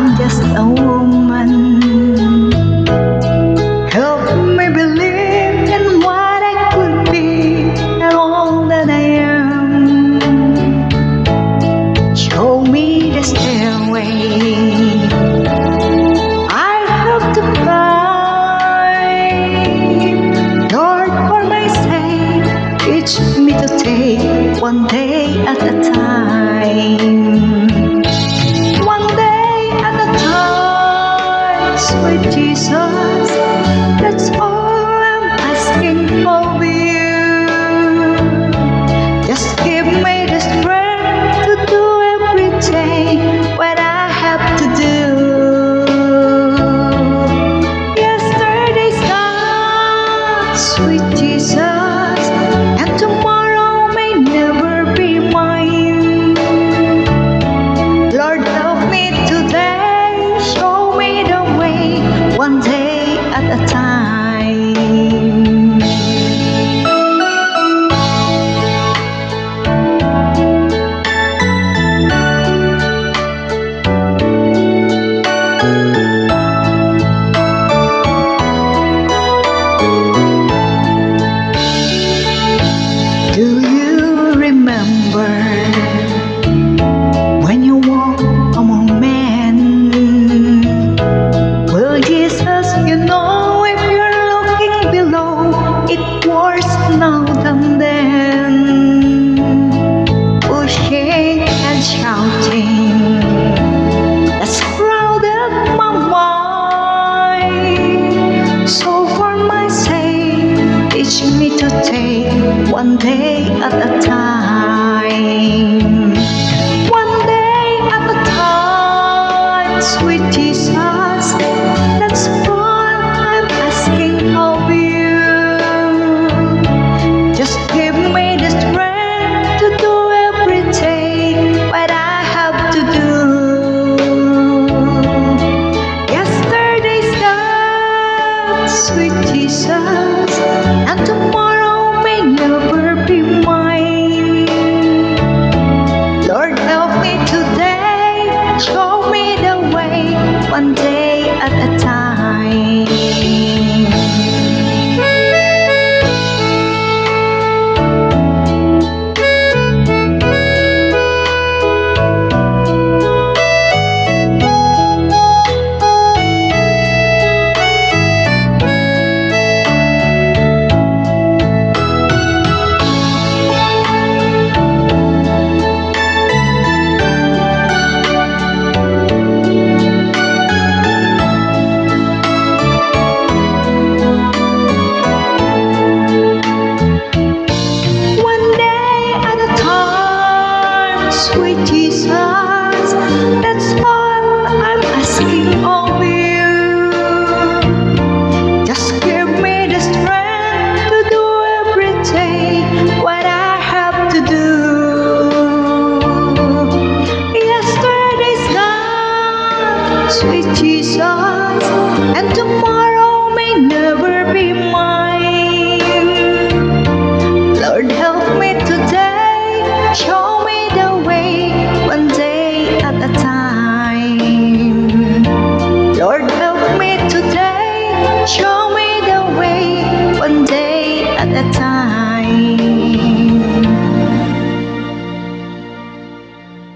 I'm just a woman. Help me believe in what I could be and all that I am. Show me the stairway I have to climb. Lord, for my sake, teach me to take one day at a time. One day at a time, sweet Jesus, that's all I'm asking of you. Just give me the strength to do everything what I have to do. Yesterday's gone, sweet Jesus, and tomorrow may never be mine. Lord, help me today, show me the way, one day at a time. Do you remember when you walk among men? Well, Jesus, you know if you're looking below, it worse now than then. Pushing and shouting, that's crowded my mind. So for my sake, teach me to take one day at a time. One day at a time, sweet Jesus, that's all I'm asking of you. Just give me the strength to do everything what I have to do. Yesterday's gone, sweet Jesus, and tomorrow may never be mine. Lord, help me today, show me the way, one day at a time. Sweet Jesus, that's all I'm asking of you. Just give me the strength to do everything what I have to do. Yesterday's gone, sweet Jesus, and tomorrow